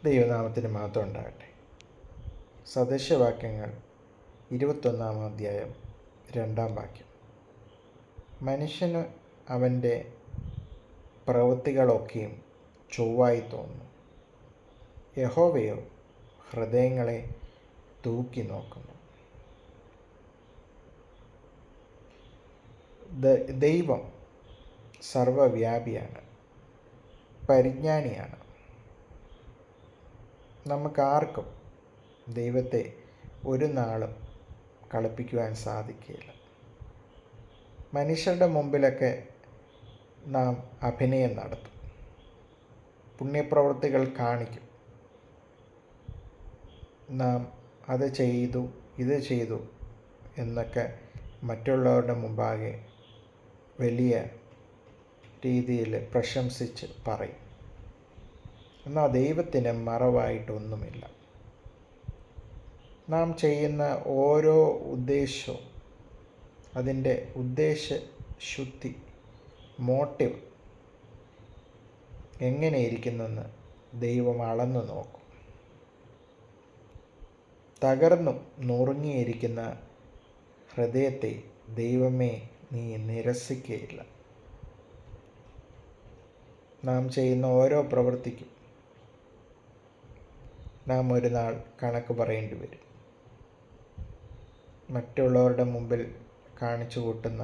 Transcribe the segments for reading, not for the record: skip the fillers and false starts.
ദൈവനാമത്തിന് മഹത്വം ഉണ്ടാകട്ടെ. സദൃശവാക്യങ്ങൾ 21-ാം അധ്യായം 2-ാം വാക്യം. മനുഷ്യന് അവൻ്റെ പ്രവൃത്തികളൊക്കെയും ചൊവ്വായി തോന്നുന്നു, യഹോവയോ ഹൃദയങ്ങളെ തൂക്കി നോക്കുന്നു. ദൈവം സർവവ്യാപിയാണ്, പരിജ്ഞാനിയാണ്. നമുക്കാർക്കും ദൈവത്തെ ഒരു നാളും കളിപ്പിക്കുവാൻ സാധിക്കില്ല. മനുഷ്യരുടെ മുമ്പിലൊക്കെ നാം അഭിനയം നടത്തും, പുണ്യപ്രവൃത്തികൾ കാണിക്കും. നാം അത് ചെയ്തു, ഇത് ചെയ്തു എന്നൊക്കെ മറ്റുള്ളവരുടെ മുമ്പാകെ വലിയ രീതിയിൽ പ്രശംസിച്ച് പറയും. എന്നാൽ ദൈവത്തിന് മറവായിട്ടൊന്നുമില്ല. നാം ചെയ്യുന്ന ഓരോ ഉദ്ദേശവും, അതിൻ്റെ ഉദ്ദേശശുദ്ധി, മോട്ടീവ് എങ്ങനെയിരിക്കുന്നെന്ന് ദൈവം അളന്നു നോക്കും. തകർന്നും നുറുങ്ങിയിരിക്കുന്ന ഹൃദയത്തെ ദൈവമേ നീ നിരസിക്കുകയില്ല. നാം ചെയ്യുന്ന ഓരോ പ്രവൃത്തിക്കും നാം ഒരു നാൾ കണക്ക് പറയേണ്ടി വരും. മറ്റുള്ളവരുടെ മുമ്പിൽ കാണിച്ചു കൂട്ടുന്ന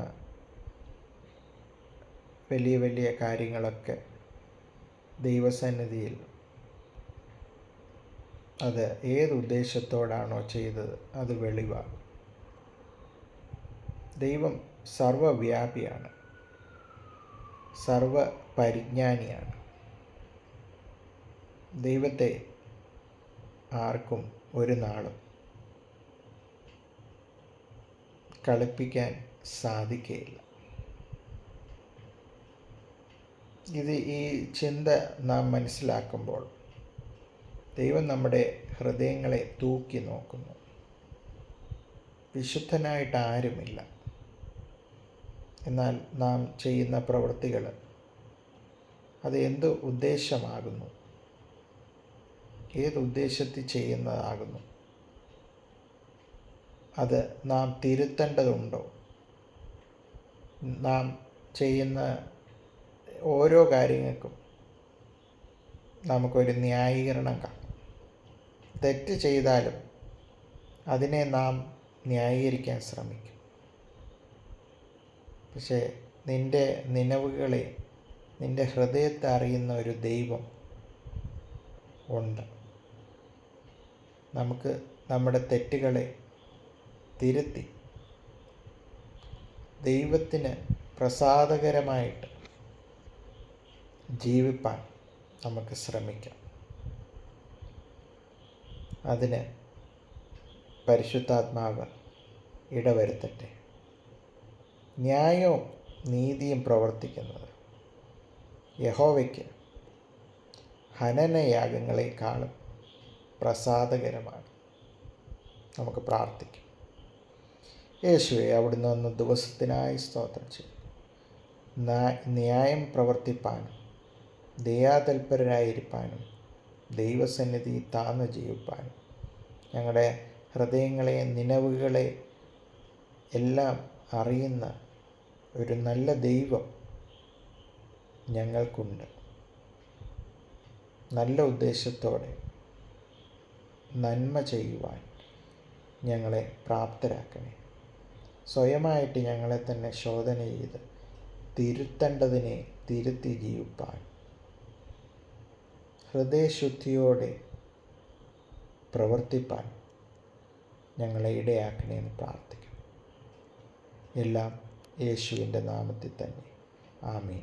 വലിയ വലിയ കാര്യങ്ങളൊക്കെ ദൈവസന്നിധിയിൽ അത് ഏത് ഉദ്ദേശത്തോടാണോ ചെയ്തത് അത് വെളിവാകും. ദൈവം സർവവ്യാപിയാണ്, സർവപരിജ്ഞാനിയാണ്. ദൈവത്തെ ആർക്കും ഒരു നാളും കളിപ്പിക്കാൻ സാധിക്കുകയില്ല. ഈ ചിന്ത നാം മനസ്സിലാക്കുമ്പോൾ ദൈവം നമ്മുടെ ഹൃദയങ്ങളെ തൂക്കി നോക്കുന്നു. വിശുദ്ധനായിട്ട് ആരുമില്ല. എന്നാൽ നാം ചെയ്യുന്ന പ്രവൃത്തികൾ അത് എന്ത് ഉദ്ദേശമാകുന്നു, ഏതുദ്ദേശത്തിൽ ചെയ്യുന്നതാകുന്നു, അത് നാം തിരുത്തേണ്ടതുണ്ടോ? നാം ചെയ്യുന്ന ഓരോ കാര്യങ്ങൾക്കും നമുക്കൊരു ന്യായീകരണം കാണും. തെറ്റ് ചെയ്താലും അതിനെ നാം ന്യായീകരിക്കാൻ ശ്രമിക്കും. പക്ഷേ നിൻ്റെ നിലവുകളെ, നിൻ്റെ ഹൃദയത്തെ അറിയുന്ന ഒരു ദൈവം ഉണ്ട്. നമുക്ക് നമ്മുടെ തെറ്റുകളെ തിരുത്തി ദൈവത്തിന് പ്രസാദകരമായിട്ട് ജീവിപ്പാൻ നമുക്ക് ശ്രമിക്കാം. അതിന് പരിശുദ്ധാത്മാവ് ഇടവരുത്തട്ടെ. ന്യായവും നീതിയും പ്രവർത്തിക്കുന്നത് യഹോവയ്ക്ക് ഹനനയാഗങ്ങളെക്കാളും പ്രസാദകരമാണ്. നമുക്ക് പ്രാർത്ഥിക്കാം. യേശുവേ, അവിടുന്ന് അന്ന് ദിവസത്തിനായി സ്തോത്രം ചെയ്യും. ന്യായം പ്രവർത്തിപ്പാനും ദയാതൽപരരായിരിക്കാനും ദൈവസന്നിധി താഴ്ന്നു ജീവിപ്പാനും ഞങ്ങളുടെ ഹൃദയങ്ങളെ, നിലവുകളെ എല്ലാം അറിയുന്ന ഒരു നല്ല ദൈവം ഞങ്ങൾക്കുണ്ട്. നല്ല ഉദ്ദേശത്തോടെ നന്മ ചെയ്യുവാൻ ഞങ്ങളെ പ്രാപ്തരാക്കണേ. സ്വയമായിട്ട് ഞങ്ങളെ തന്നെ ശോധന ചെയ്ത് തിരുത്തേണ്ടതിനെ തിരുത്തി ജീവിപ്പാൻ ഹൃദയശുദ്ധിയോടെ പ്രവർത്തിപ്പാൻ ഞങ്ങളെ ഇടയാക്കണേന്ന് പ്രാർത്ഥിക്കുന്നു. എല്ലാം യേശുവിൻ്റെ നാമത്തിൽ തന്നെ. ആമേൻ.